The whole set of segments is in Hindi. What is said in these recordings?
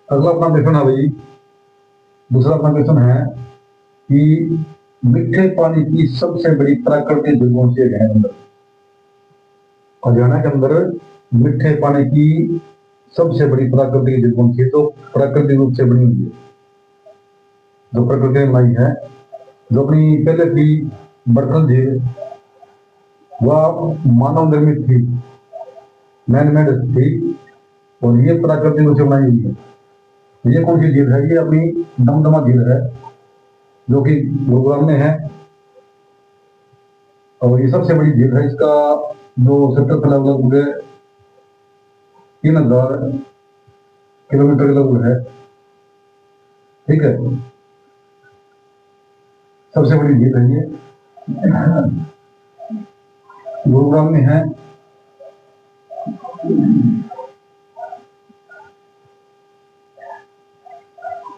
अगला अपना क्वेश्चन है भाई, दूसरा अपना क्वेश्चन है कि मीठे पानी की सबसे बड़ी प्राकृतिक झील कौन सी है अंदर? हरियाणा के अंदर मीठे पानी की सबसे बड़ी प्राकृतिक झील कौन सी है, जो प्राकृतिक रूप से बनी हुई है, जो प्रकृति ने बनाई है, जो अपनी पहले थी बड़खल झील, वह मानव निर्मित थी, मैन मेड थी, और ये प्राकृतिक रूप से बनाई हुई है। ये कौन सी झील है? ये अपनी दमदमा झील है, जो कि गुरुग्राम में है, और ये सबसे बड़ी झील है। इसका जो क्षेत्रफल है लगभग 3000 किलोमीटर के लगभग है। ठीक है, सबसे बड़ी झील है ये, गुरुग्राम में है।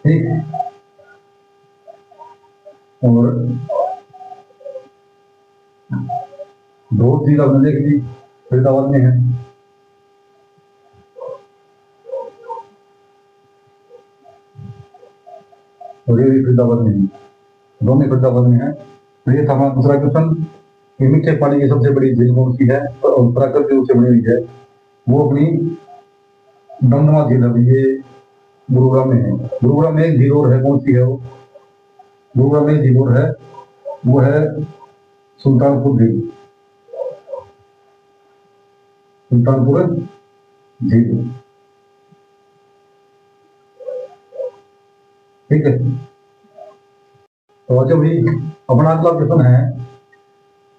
ठीक, और बहुत झील आपने देख ली, फरीदाबाद में है। और ये भी फरीदाबाद में है, दोनों फरीदाबाद में है। तो ये था हमारा दूसरा क्वेश्चन कि मीठे पानी की सबसे बड़ी झील कौन सी है और प्राकृतिक रूप से बनी हुई है। वो अपनी दमदमा झील है, ये गुरुग्राम में है। गुरुग्राम में एक झील और है, कौन सी है वो? गुरुग्राम में एक झील और है, वो है सुल्तानपुर झील, सुल्तानपुर झील। ठीक है, तो अच्छा भाई अपना अगला प्रश्न है,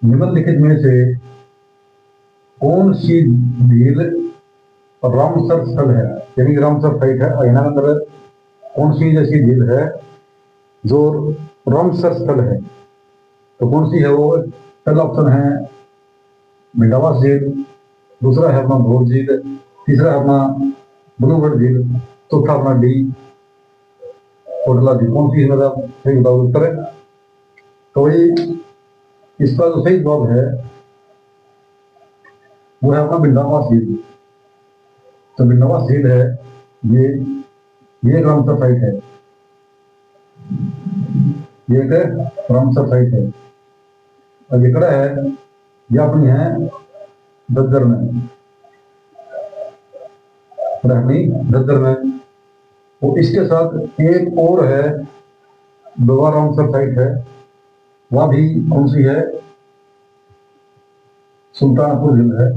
निम्नलिखित में से कौन सी झील रामसर स्थल है, यानी रामसर साइट है हरियाणा के अंदर, कौन सी ऐसी झील है जो रामसर स्थल है? तो कौन सी है वो? पहला ऑप्शन है भिंडावास झील, दूसरा है अपना भोर झील, तीसरा है अपना ब्लूबर्ड झील, चौथा अपना डी कोटला झील। कौन सी है? सही बताओ उत्तर है। तो वही इसका जो सही जवाब है वो है अपना भिंडावास झील। तो भिंडावास झील है ये एक रामसर साइट है, ये एक रामसर साइट है। और ये कड़ा है, ये अपनी है दद्दर में, दद्दर में। और इसके साथ एक और है, दोबारा रामसर साइट है, वह भी कौन सी है? सुल्तानपुर झील है,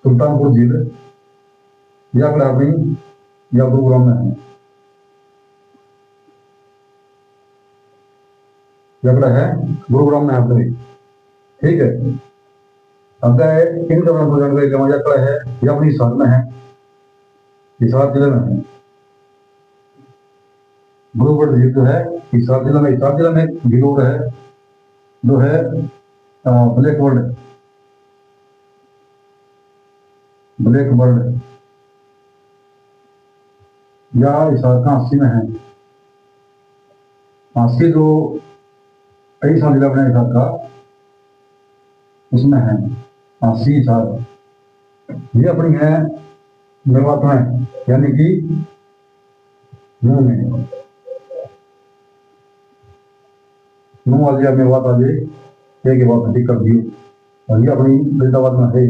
सुल्तानपुर झील या अपनी या गुरुग्राम में है, या है गुरुग्राम में है। ठीक है, अगर इन जानकारी जमा है या अपनी हिसार में है, हिसार जिले में है। ब्लूबर्ड झील जो है हिसार जिला में, हिसार जिला में झील और है जो है ब्लैकबर्ड, ब्लैकबर्ड या हिसार का हांसी में है। हांसी जो कई साल जिला बना हिसार का, उसमें है हांसी हिसार। ये अपनी है मेवात में, यानी कि मुंह में, मुंह आ गया मेवात आ जाए, एक के बाद ठीक कर दियो। और ये अपनी फरीदाबाद में है।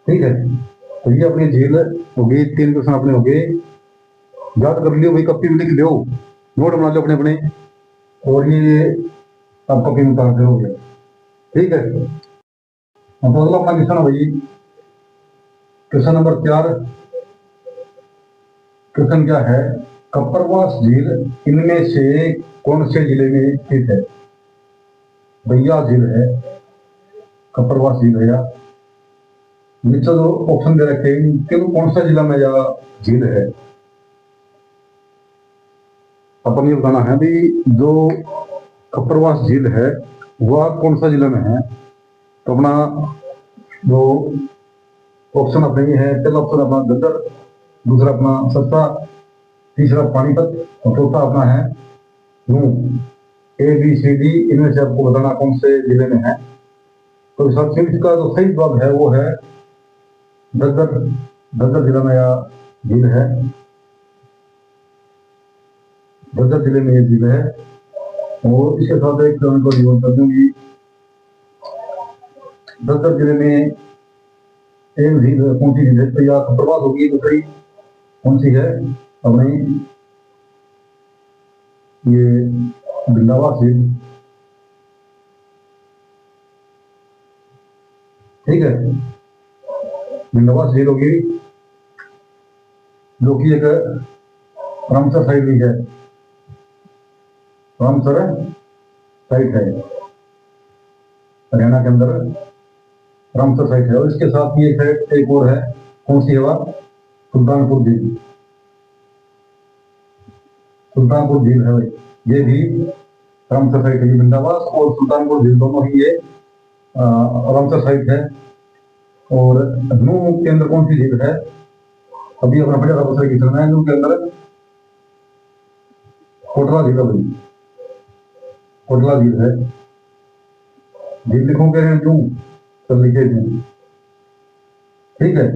ठीक है, तो ये अपनी झील हो गई, 3 क्वेश्चन अपने हो गए। याद कर लियो भाई, कॉपी में लिख लियो, नोट बना लो अपने अपने, और ये आप कॉपी में उतार हो गया। ठीक है, तो अगला अपना क्वेश्चन है भाई, क्वेश्चन नंबर 4। क्वेश्चन क्या है? कपरवास झील इनमें से कौन से जिले में स्थित है? भैया झील है, कपरवास झील है, या नीचे जो ऑप्शन दे रखे हैं इनके कौन सा जिला में या झील है? अपन ये बताना है भी जो कपरवास झील है वह कौन सा जिला में है। तो अपना जो ऑप्शन अपने ये है, पहला ऑप्शन अपना दद्दर, दूसरा अपना सस्ता, तीसरा पानीपत, और चौथा अपना है नूह। ABCD इनमें से आपको बताना कौन से जिले में है। तो इसका जो सही जवाब है वो है दद्दर दद्दर जिला में यह झील है। दद्दर जिले में ये झील है। और इसके साथ एक उनको रिवॉल्व कर दूंगी। दद्दर जिले में एक झील कौन सी झील है, तो या खतरवाद होगी, दूसरी कौन सी है अपनी ये बिंदावा झील। ठीक है, बिंदावा झील होगी जो कि एक रामसर साइड भी है, रामसर साइट है हरियाणा के अंदर, रामसर साइट है। और इसके साथ ही एक और है, कौन सी है वह, सुल्तानपुर झील। सुल्तानपुर झील है ये भी रामसर साइट है। ये बिंदावास और सुल्तानपुर झील दोनों ही ये रामसर साइट है। और नूह के अंदर कौन सी झील है, अभी अपना बड़े रामसर की चलना है। नूह के अंदर कोटला झील है भाई, कोटला झील है। झील लिखों कह रहे हैं क्यों, तो लिखे थे। ठीक है,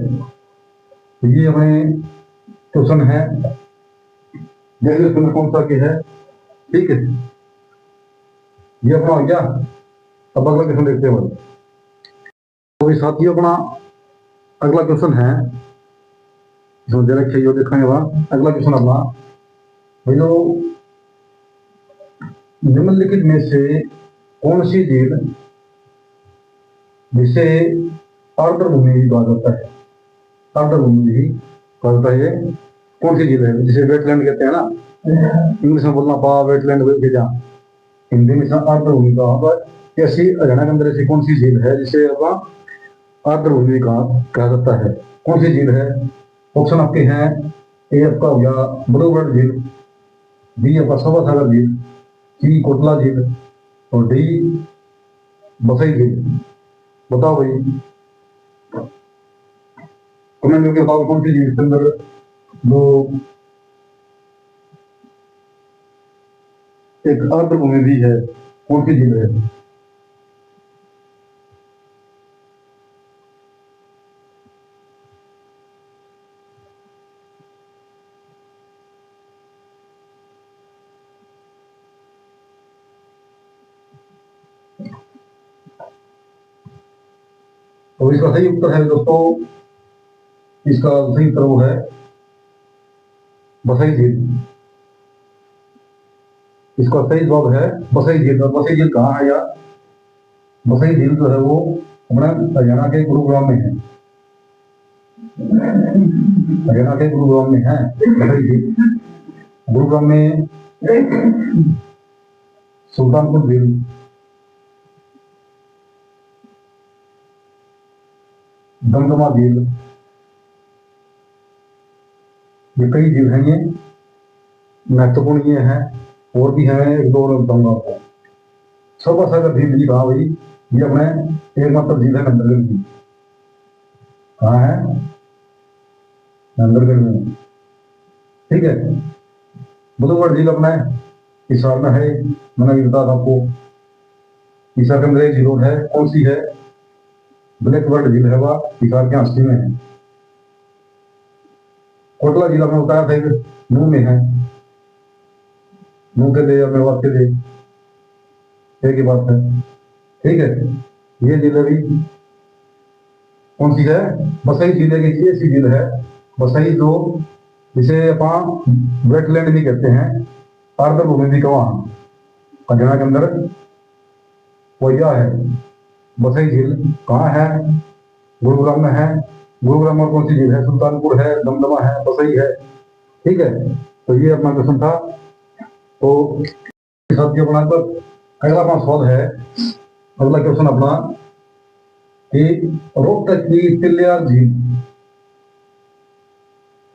तो ये हमें क्वेश्चन है, जैसे क्वेश्चन कौन सा के है। ठीक है, ये अपना हो गया। अब अगला क्वेश्चन देखते हैं। तो साथियों अपना अगला क्वेश्चन है जो दे रखे जो देखेंगे वहां। अगला क्वेश्चन अपना जो निम्नलिखित में से कौन सी झील जिसे आर्द्रभूमि भी कहा जाता है, आर्द्रभूमि भी कहा जाता है, ये कौन सी झील है जिसे वेटलैंड कहते हैं ना, इंग्लिश में बोलना पा वेटलैंड बोल जा, हिंदी में आर्द्रभूमि कहा। ऐसी हरियाणा के अंदर ऐसी कौन सी झील है जिसे अपना आर्द्रभूमि कहा जाता है, कौन सी झील है। ऑप्शन आपके हैं, ए आपका हो गया ब्लूबर्ड झील, बी आपका सभा सागर झील, सी कोटला झील और डी बसई झील। बताओ भाई, कमेंट करके बताओ कौन सी झील के अंदर जो एक आर्द्रभूमि भी है, कौन सी झील है। तो इसका सही उत्तर है दोस्तों, इसका सही उत्तर वो है बसई झील। इसका सही जवाब है बसई झील। और बसई झील कहाँ है यार, बसई झील जो है वो अपना हरियाणा के गुरुग्राम में है, हरियाणा के गुरुग्राम में है बसई झील। गुरुग्राम में सुल्तानपुर झील, दमदमा झील, ये कई झील हैं, ये महत्वपूर्ण ये हैं। और भी है, एक दो और बताऊंगा आपको। सभा सागर झील भी कहा भाई, ये अपने एकमात्र झील है नंदनगढ़ की। कहाँ है, नंदनगढ़ में। ठीक है, बुधगढ़ झील अपना हिसार में है, मैंने भी बताया था आपको। हिसार के अंदर एक झील है, कौन सी है, ब्लैकबर्ड झील है, वह हिसार के हस्ती में है। कोटला जिला में बताया था नूह में है, नूह के दे या मेवात के दे, एक ही बात है। ठीक है, ये झील भी कौन सी है, बसई झील है। ये सी झील है बसई, जो जिसे अपन वेटलैंड भी कहते हैं, आर्द्रभूमि भी कहा हरियाणा के अंदर, वो यह है बसई झील। कहाँ है, गुरुग्राम में है। गुरुग्राम और कौन सी झील है, सुल्तानपुर है, दमदमा है, बसई है। ठीक है, तो ये अपना क्वेश्चन था। तो साथियों अपना अगला अपना सवाल है, अगला क्वेश्चन अपना कि रोहतक की तिलियार झील,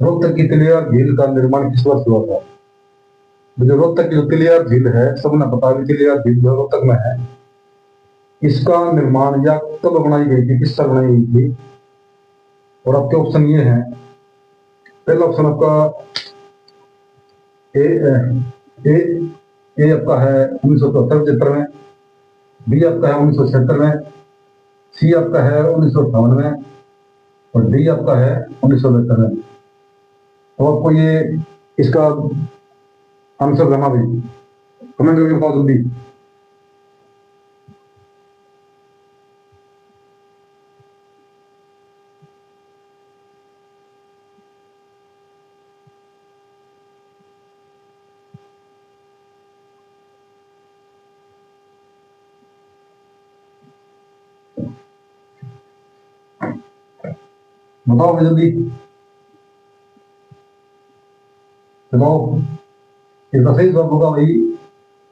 रोहतक की तिलियार झील का निर्माण किस वर्ष हुआ था। जो रोहतक की जो तिलियार झील है, सबने पता है तिलियार झील जो रोहतक में है, इसका निर्माण या कब बनाई गई थी, किस साल बनाई गई थी। और आपके ऑप्शन ये हैं, पहला ऑप्शन आपका ए आपका है 1974-75 में, बी आपका है 1976 में, सी आपका है 1958 में और डी आपका है 1972 में। तो आपको ये इसका आंसर देना भी, कमेंट करके बताओ जल्दी। बताओ भाई जल्दी। चलो, इसका सही जवाब होगा भाई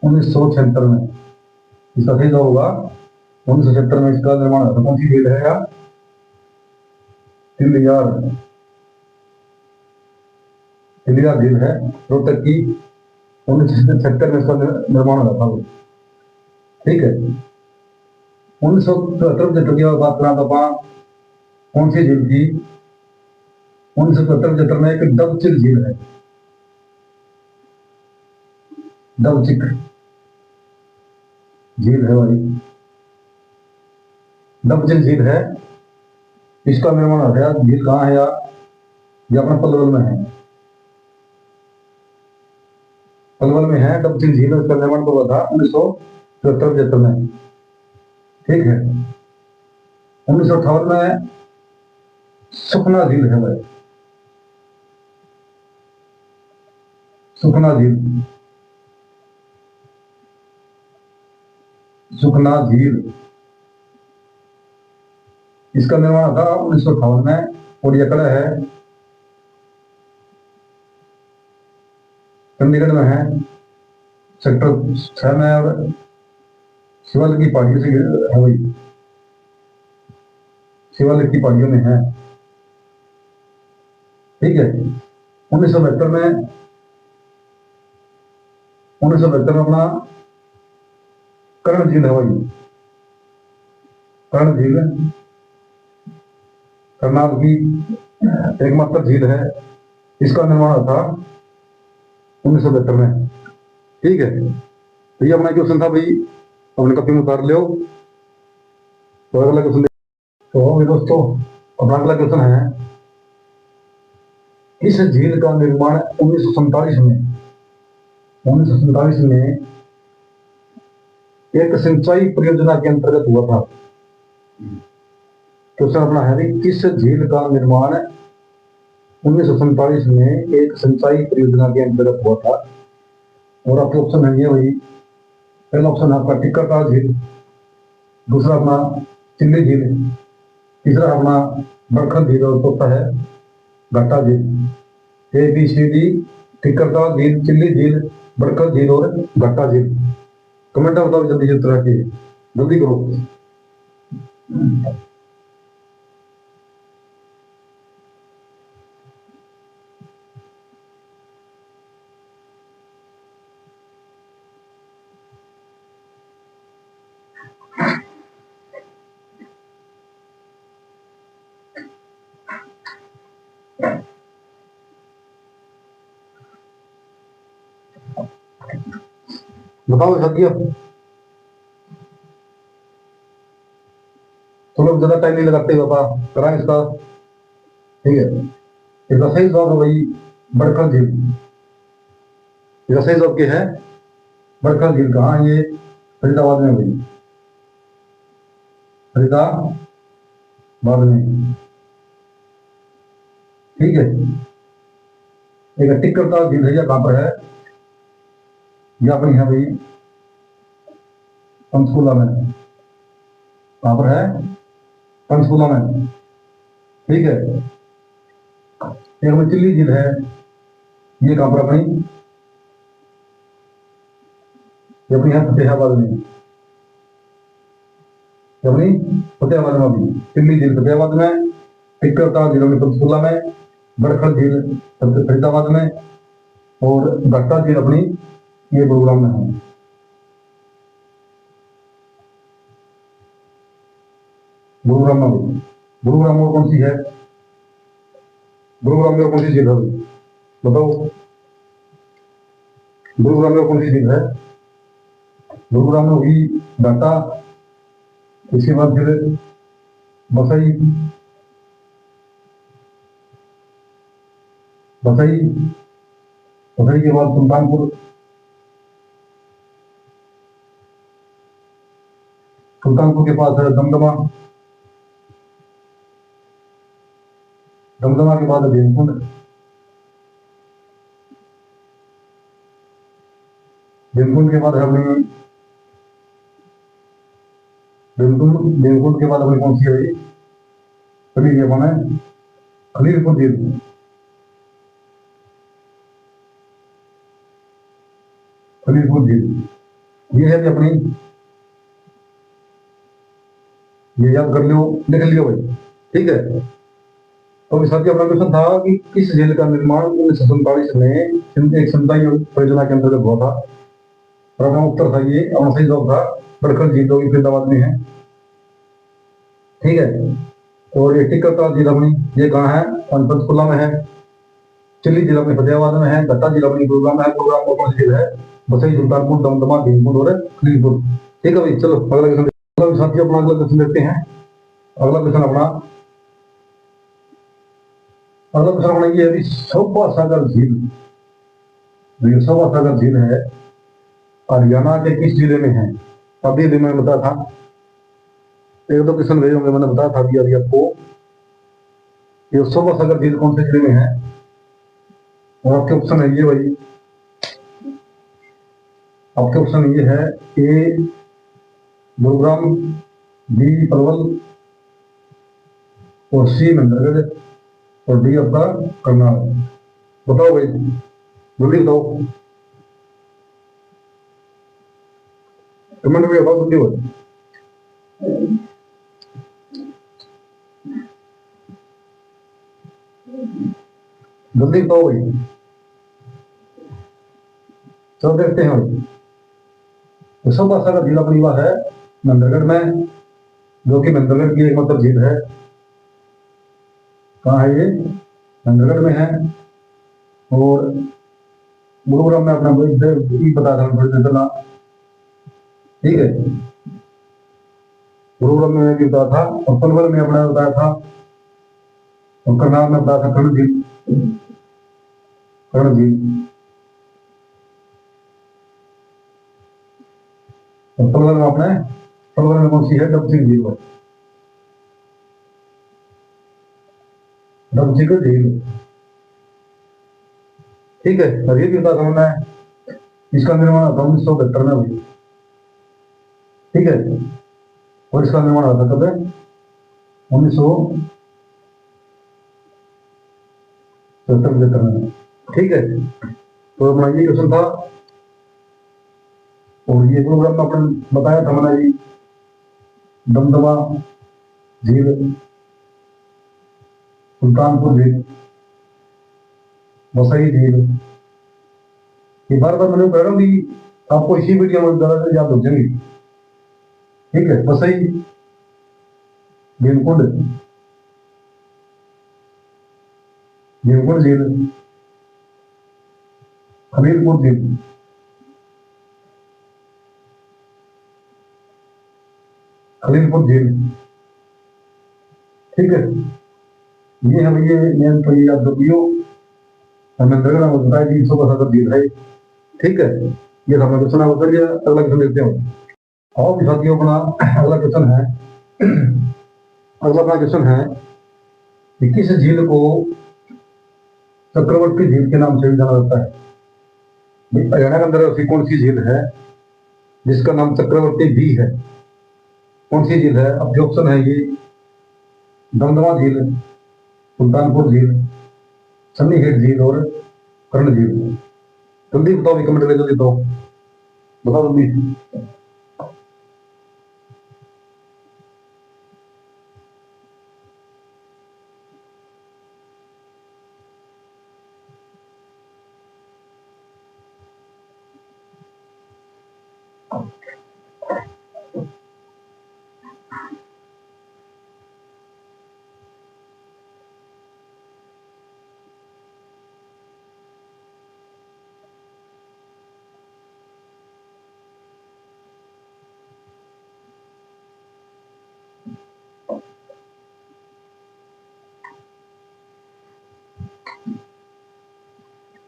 1976 में। इसका सही जवाब होगा 1976 में इसका निर्माण हुआ था। कौन सी झील है यार? तिलियार, तिलियार झील है रोहतक की। 1976 में इसका निर्माण हुआ था। ठीक है। 1973 की बात करें तो आप कौन सी झील थी? 1975 में एक डबचिक झील है। डबचिक झील है भाई, डबचिक झील है। इसका निर्माण हो गया। झील कहाँ है यार? ये अपना पलवल में है। पलवल में है डबचिक झील। इसका निर्माण कब हुआ था? 1973 में। ठीक है। 1958 में सुखना झील है भाई, सुखना झील। सुखना झील, इसका निर्माण था 1958 में। और ये कड़ा है, चंडीगढ़ में है, सेक्टर 6 में। और शिवालिक की पहाड़ियों से है भाई, शिवालिक की पहाड़ियों में है। ठीक है। 1972 में, 1972 में अपना कर्ण झील है भाई, कर्ण झील करनाल की एकमात्र झील है। इसका निर्माण हुआ था 1972 में। ठीक है। तो ये अपना क्वेश्चन था भाई, अपने कॉपी में उतार लो। तो अगला क्वेश्चन, तो मेरे दोस्तों अपना अगला क्वेश्चन है, इस झील का निर्माण 1947 में, 1947 में एक सिंचाई परियोजना के अंतर्गत हुआ था। क्वेश्चन अपना है भाई, किस झील का निर्माण 1947 में एक सिंचाई परियोजना के अंतर्गत हुआ था? और आपके ऑप्शन है ये भाई, पहला ऑप्शन है आपका टिक्कर झील, दूसरा अपना चिल्ली झील, तीसरा अपना बरखल झील, और चौथा है घाटा झील। ABCD, टिक्कर झील, चिल्ली झील, बरखल झील और घाटा झील। कमेंट में बताओ जल्दी उत्तर के, जल्दी करो। बताओ सत्य। चलो ज्यादा टाइम नहीं लगाते बाबा, करा इसका। ठीक है। इसका सही जवाब है भाई बड़खल झील। इसका सही जवाब क्या है? बड़खल झील। कहाँ ये? फरीदाबाद में भाई, फरीदाबाद में। ठीक है। एक टिक्कर झील है, कहाँ पर है? यह अपनी है भाई पंचकुला में। कहाँ पर है? पंचकुला में। ठीक है। एक में चिल्ली झील है, ये कहाँ पर अपनी? ये अपनी है फतेहाबाद में। ये अपनी फतेहाबाद में अभी चिल्ली झील फतेहाबाद में, टिक्कर झील अपनी पंचकुला में, बड़खल झील फरीदाबाद में, और घट्टा झील अपनी ये गुरुग्राम में है। गुरुग्राम में, गुरुग्राम में कौन सी है? गुरुग्राम में कौन सी झील है बताओ? गुरुग्राम में कौन सी झील है? गुरुग्राम में हुई घाटा, इसके बाद फिर बसई, बसई, बसई के बाद सुल्तानपुर, सुल्तानपुर के पास है दमदमा, दमदमा के बाद है भीमकुंड, भीमकुंड के बाद है अपनी, भीमकुंड, भीमकुंड के बाद अपनी कौन सी है, खलील ये कौन है, खलीलपुर झील, खलीलपुर झील, ये है भी अपनी, ये याद कर लो, लिख लियो भाई, ठीक है। तो इस अपना क्वेश्चन था कि किस झील का निर्माण 1947 में एक सिंचाई परियोजना के अंतर्गत हुआ था, और अपना उत्तर था ये, अपना सही जवाब था बड़खल झील, जो कि फरीदाबाद में है, ठीक है। और ये टिक्कर झील अपनी ये कहाँ है, पंचकुला में है, चिल्ली जिला में फतेहाबाद में है, घट्टा जिला में गुरुग्राम में है, गुरुग्राम में कौन सी झील है, बसई, सुल्तानपुर, दमदमा, भीमकुंड और खलीलपुर, ठीक है भाई। चलो अगला क्वेश्चन, साथियों अपना अगला क्वेश्चन देखते हैं। अगला क्वेश्चन अपना, अगला क्वेश्चन अपना ये है, सौबा सागर झील, जो सौबा सागर झील है हरियाणा के किस जिले में है, अभी भी मैंने बताया था, एक दो क्वेश्चन भेजे होंगे, मैंने बताया था अभी आपको, ये सौबा सागर झील कौन से जिले में है, और आपके ऑप्शन है ये भाई, आपके ऑप्शन ये है, ए गुरुग्राम, बी पलवल, और सी महेंद्रगढ़, और डी आपका करनाल। बताओ भाई, जल्दी बताओ, कमेंट में बताओ जल्दी बताओ, जल्दी बताओ भाई। चलो देखते हैं भाई। तो सौबा सागर झील अपनी बात है महेंद्रगढ़ में, जो कि महेंद्रगढ़ की एकमात्र झील है। कहाँ है ये, महेंद्रगढ़ में है। और गुरुग्राम में अपना बता था थोड़ी देर पहला, ठीक है, गुरुग्राम में भी बताया था, और पलवल में अपना बताया था, और करनाल में बताया था कर्ण झील, कर्ण झील, और पलवल में अपने, पलवल में कौन सी है, डबसिंग झील, डबसिंग झील, ठीक है। और ये भी बता समझना है, इसका निर्माण होता 1972 में हुई, ठीक है, और इसका निर्माण होता कब है, 1977 में, ठीक है। तो अपना ये क्वेश्चन था, और ये प्रोग्राम में अपन बताया था मैंने जी, दमदमा झील, सुल्तानपुर झील, वसई झील, ये बार बार मैंने कह रहा हूँ कि आपको इसी वीडियो में ज्यादा से याद हो जाएंगी, ठीक है। वसई, भीमकुंड, भीमकुंड झील, हमीरपुर झील, खलीलपुर झील, ठीक है। ये है ये मेन, तो ये याद रखियो, हमें लग रहा बताया कि 172 झील है, ठीक है। ये हमने क्वेश्चन आपको कर दिया। अगला क्वेश्चन देखते हैं, और भी साथियों अपना अगला क्वेश्चन है, अगला अपना क्वेश्चन है कि किस झील को चक्रवर्ती झील के नाम से भी जाना जाता है। हरियाणा के अंदर ऐसी कौन सी झील है जिसका नाम चक्रवर्ती भी है, कौन सी झील है? अब जो ऑप्शन है ये, दमदमा झील, सुल्तानपुर झील, सन्नी हेड झील और कर्ण झील। जल्दी बताओ, कमेंट में जल्दी बताओ, बताओ जल्दी।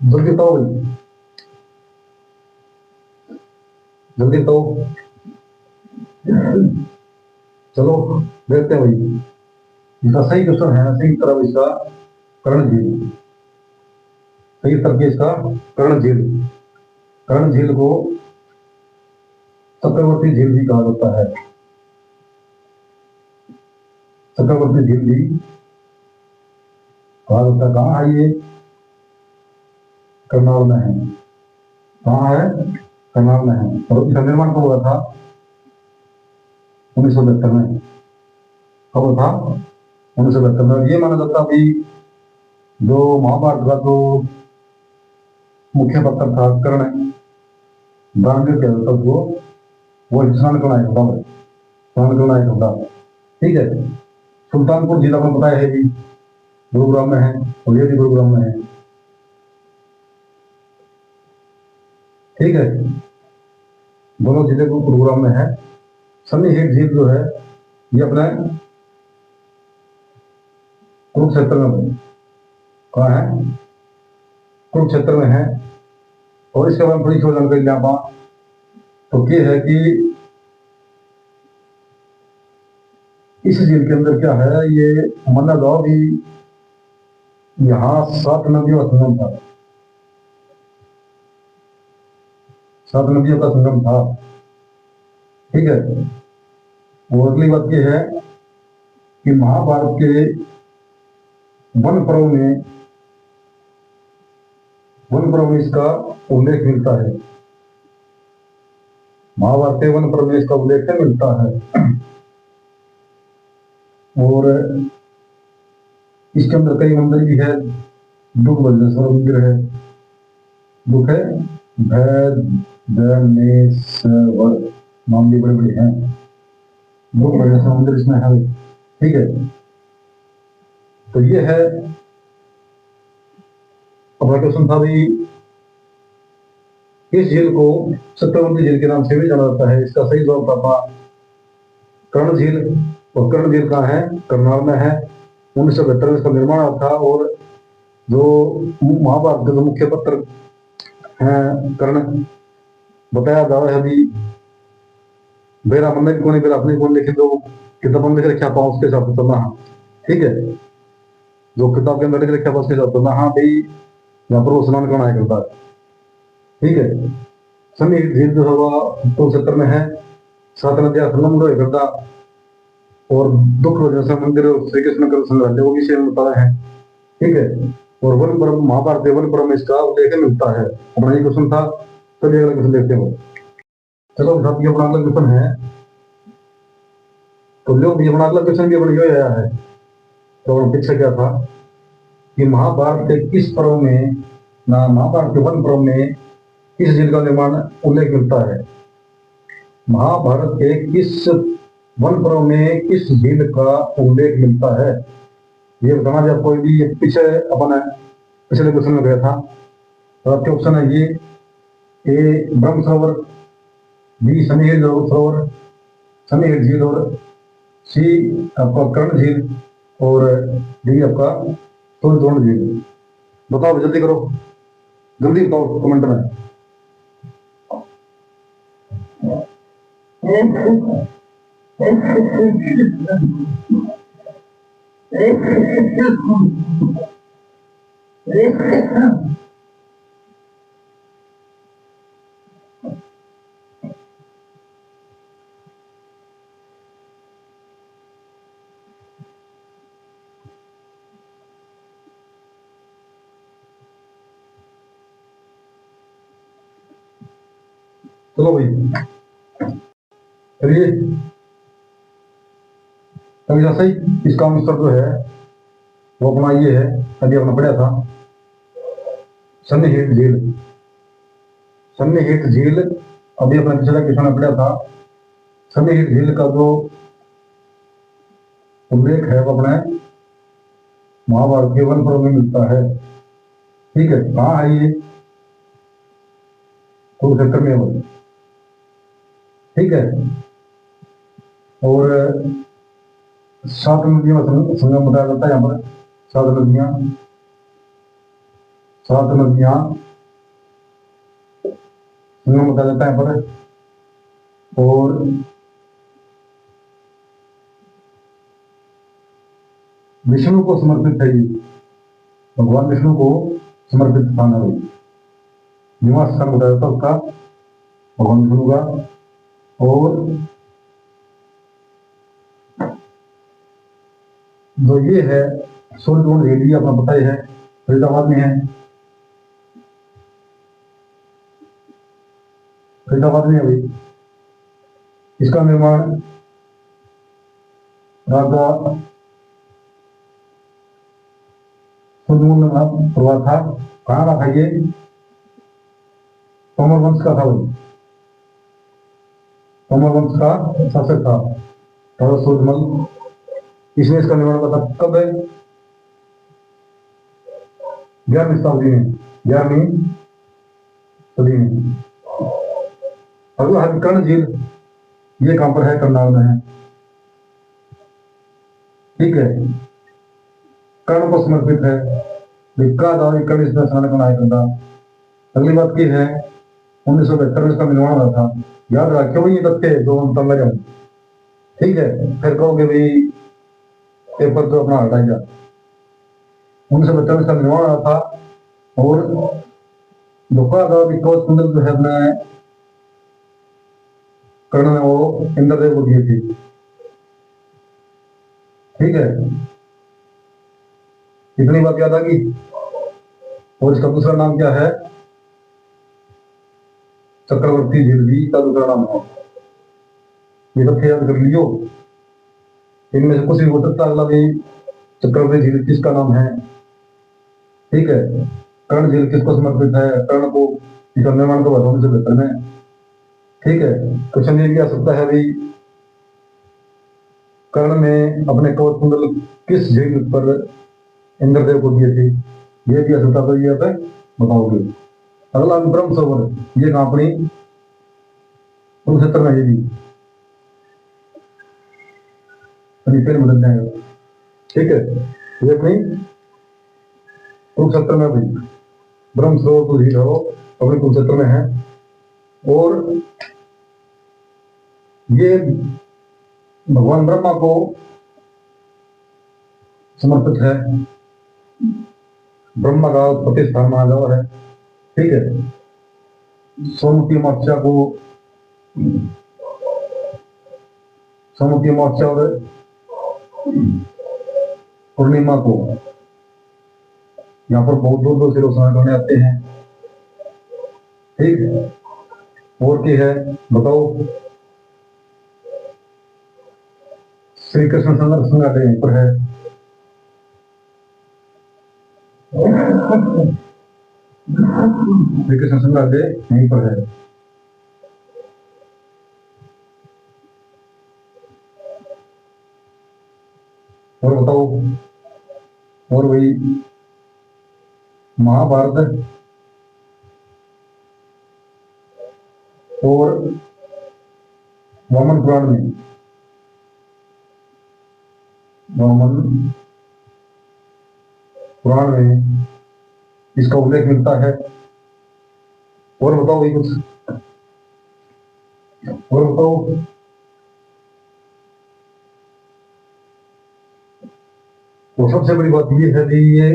जल्दी बताओ भाई, जल्दी बताओ। चलो देखते हैं भाई, इसका सही क्वेश्चन है, सही तरफ इसका कर्ण झील। सही उत्तर क्या इसका? कर्ण झील। कर्ण झील को चक्रवर्ती झील भी कहा जाता है। चक्रवर्ती झील भी कहा जाता है। कहाँ है ये? करनाल में है। कहाँ है? करनाल में है। और इसका निर्माण कब हुआ था? 1972 में। कब हुआ था? 1972 में। ये माना जाता भी जो महाभारत का जो मुख्य पत्थर था कर्ण गांधी के जो वो स्नान करना है होता है, स्नान करना है होता। ठीक है। सुल्तानपुर जिला में बताया है जी, गुरुग्राम में है, और ये भी गुरुग्राम में है। ठीक है, दोनों जिले को गुरुग्राम में है। सनी हिट झील जो है ये अपने कुरुक्षेत्र में, कहाँ है? कुरुक्षेत्र में है। और इसके बारे में थोड़ी सी जानकारी यहाँ तो ये है कि इस झील के अंदर क्या है, ये माना जाओ भी यहाँ 7 नदियों का संगम था। 7 नदियों का संगम था। ठीक है। और अगली बात यह है कि महाभारत के वन पर्व में इसका उल्लेख मिलता है। महाभारत के वन पर्व में इसका उल्लेख मिलता है। और इसके अंदर कई मंदिर भी है। दुख बल्लेश्वर मंदिर है, दुख है भैदनेश्वर, नाम भी बड़े बड़े हैं। दुख बल्लेश्वर मंदिर इसमें है। ठीक है। तो ये है अपना क्वेश्चन था भी, इस झील को चक्रवर्ती झील के नाम से भी जाना जाता है। इसका सही जवाब था कर्ण झील। और कर्ण झील कहाँ है? करनाल में है। 1972 में इसका निर्माण हुआ था। और जो महाभारत के जो मुख्य पत्र हैं कर्ण, बताया जा रहा है अभी बेरा मन को नहीं बेरा अपने कौन, लेकिन जो किताब में लिख रखा था उसके हिसाब से चलना। ठीक है, जो किताब के अंदर लिख रखा था उसके हिसाब से चलना। हाँ भाई, यहाँ पर वो स्नान करना है करता है। ठीक है। सनी झील जो है वह कुरुक्षेत्र में है। 7 नदियां संगम हुए करता। और दुख जैसा मंदिर श्री कृष्ण का संग्रहालय वो भी सेम बता है। ठीक है। और वन पर्व, महाभारत वन पर्व में इसका उल्लेख मिलता है। अपना ये क्वेश्चन था। चलिए अगला क्वेश्चन देखते हैं। चलो साहब, ये अपना अगला क्वेश्चन है। तो लो भी अपना अगला क्वेश्चन भी अपना ये आया है। तो पीछे क्या था कि महाभारत के किस पर्व में, ना महाभारत के वन पर्व में किस झील का निर्माण उल्लेख मिलता है? महाभारत के किस वन पर्व में किस झील का उल्लेख मिलता है? ये बताना जब कोई भी, ये पीछे अपन पिछले क्वेश्चन में गया था। तो आपके ऑप्शन है ये, ए ब्रह्म सरोवर, बी सनी सरोवर, सनी हिट झील, और सी आपका कर्ण झील, और डी आपका सूर्यतोरण झील। बताओ जल्दी करो, जल्दी बताओ कमेंट में। चलो भाई चलिए, अभी जैसा ही इसका आंसर जो है वो अपना ये है, अभी अपना पढ़ा था सन्निहित झील। सन्निहित झील अभी अपना पिछला क्वेश्चन में पढ़ा था। सन्निहित झील का जो उल्लेख है वो अपने महाभारत के वन पर्व में मिलता है। ठीक है। कहाँ है ये? कुरुक्षेत्र में है। ठीक है। और 7 नदियों का संगम बताया जाता है यहाँ पर। 7 नदियां 7 नदियां संगम बता देता है पर, और विष्णु को समर्पित है ये, भगवान विष्णु को समर्पित स्थान है। निवास स्थान बताया था उसका, भगवान विष्णु का। और जो ये है सूर्यकुंड झील, अपना पता ही है, फरीदाबाद में है। फरीदाबाद में अभी इसका निर्माण राजा सूर्यकुंड में हुआ था। कहाँ का था ये? तोमर वंश का था भाई, तोमर वंश का शासक था राजा सूर्यमल। इसने इसका निर्माण हुआ था। कब है? 11वीं शताब्दी में, 11वीं सदी में। अगला है कर्ण झील, ये कहां पर है? करनाल में है। ठीक है, कर्ण को समर्पित है। कर्ण इसमें स्नान करना है करना। अगली बात की है 1972 में इसका निर्माण हुआ था। याद रखियो भाई ये तथ्य जो हम तब मेरे, ठीक है? फिर कहोगे भाई पेपर तो अपना हटाएगा। 1972 में इसका निर्माण हुआ था। और धोखा था कवच कुंडल जो है अपने कर्ण में, वो इंद्रदेव को दिए थे। ठीक है, इतनी बात याद आ गई। और इसका दूसरा नाम क्या है? चक्रवर्ती झील भी का दूसरा नाम है। ये तथ्य याद कर लियो। इनमें से कुछ भी हो सकता है। अगला भी चक्रवर्ती झील किसका नाम है? ठीक है, कर्ण झील किसको समर्पित है? कर्ण को। इसका निर्माण कब हुआ? 1972 में। ठीक है, क्वेश्चन ये भी आ सकता है भाई कर्ण ने अपने कवच कुंडल किस झील पर इंद्रदेव को दिए थे? ये भी आ सकता है, ये पे बताओगे। अगला ब्रह्म सरोवर, ये कहां अपनी कुरुक्षेत्र में, ये भी फिर बदल जाएगा। ठीक है, ये अपनी कुरुक्षेत्र में भी ब्रह्म सरोवर तो झील हो अपने कुरुक्षेत्र में है। और ये भगवान ब्रह्मा को समर्पित है। ब्रह्मा का उत्पत्ति स्थान माना जाता है। ठीक है, सोमवती अमावस्या और पूर्णिमा को यहाँ पर बहुत दूर दूर से लोग स्नान करने आते हैं। ठीक है, और क्या है बताओ? श्री कृष्ण संग्रहालय यहीं पर है। श्री कृष्ण संग्रहालय यहीं पर है। और बताओ? और वही महाभारत और वामन पुराण में, वामन पुराण में इसका उल्लेख मिलता है। और बताओ भाई कुछ, और बताओ? तो सबसे बड़ी बात ये है कि ये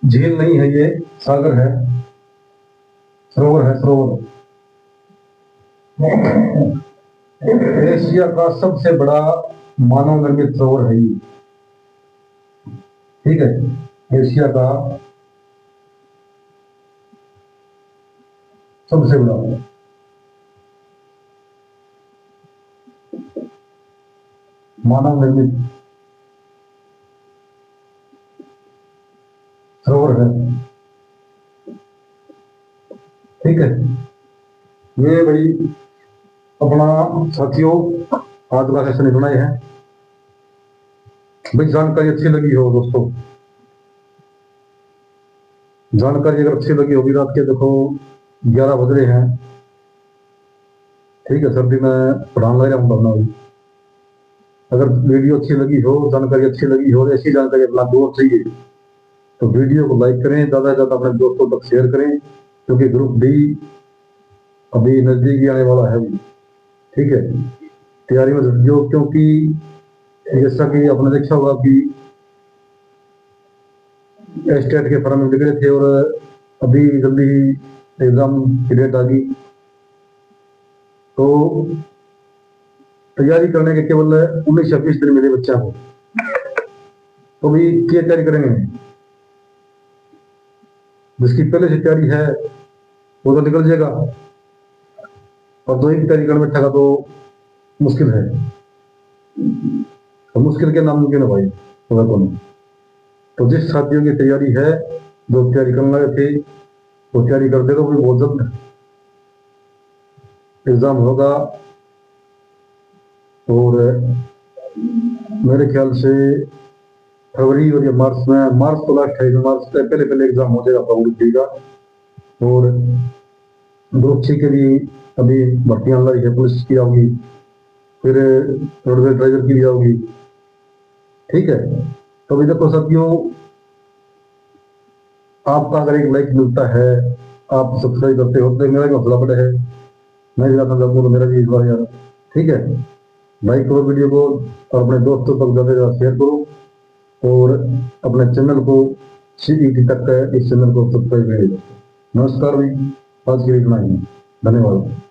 झील नहीं है, ये सागर है, सरोवर है, सरोवर। एशिया का सबसे बड़ा मानव निर्मित सरोवर है ये। ठीक है, एशिया का सबसे बड़ा मानव निर्मित सरोवर है। ठीक है, ये बड़ी अपना साथियों आज का सेशन इतना ही है। भाई जानकारी अच्छी लगी हो दोस्तों, जानकारी अगर अच्छी लगी होगी, रात के देखो 11 बज रहे हैं। ठीक है, सर्दी में पढ़ाने लग रहा हूँ पढ़ना। अगर वीडियो अच्छी लगी हो, जानकारी अच्छी लगी हो, ऐसी जानकारी अपना दो चाहिए तो वीडियो को लाइक करें, ज़्यादा से ज़्यादा अपने दोस्तों तक शेयर करें, क्योंकि ग्रुप डी अभी नज़दीक ही आने वाला है अभी। ठीक है, तैयारी में जुट जाओ, क्योंकि जैसा कि आपने देखा होगा कि स्टेट के फॉर्म निकले थे और अभी जल्दी ही एग्जाम की डेट आ गई। तो तैयारी करने के केवल 19 या 20 दिन मेरे बच्चा को, तो भी क्या तैयारी करेंगे? जिसकी पहले से तैयारी है वो तो निकल जाएगा, और दो ही की तैयारी करने बैठेगा तो मुश्किल है। तो मुश्किल के नामुमकिन है भाई, होगा कौन? तो जिस साथियों की तैयारी है, जो तैयारी करने लगे थे, वो तैयारी कर देगा, भी बहुत जल्द एग्जाम होगा। और मेरे ख्याल से फरवरी और या मार्च में, मार्च तो लास्ट है, मार्च से पहले पहले एग्जाम हो जाएगा ग्रुप का। और ग्रुप सी के लिए अभी भर्तियां लगी है, पुलिस की होगी, फिर रोडवेज ड्राइवर की भी होगी। ठीक है, तो अभी देखो साथियों, आपका अगर एक लाइक मिलता है, आप सब्सक्राइब करते हो, तो मेरा भी हौसला बढ़े है, मैं भी चाहता हूँ तो मेरा भी इस बार यार। ठीक है, लाइक करो वीडियो को और अपने दोस्तों तक ज़्यादा से ज़्यादा शेयर करो, और अपने चैनल को CET तक इस चैनल को सब्सक्राइब करें। नमस्कार भाई, आज के लिए इतना ही, धन्यवाद।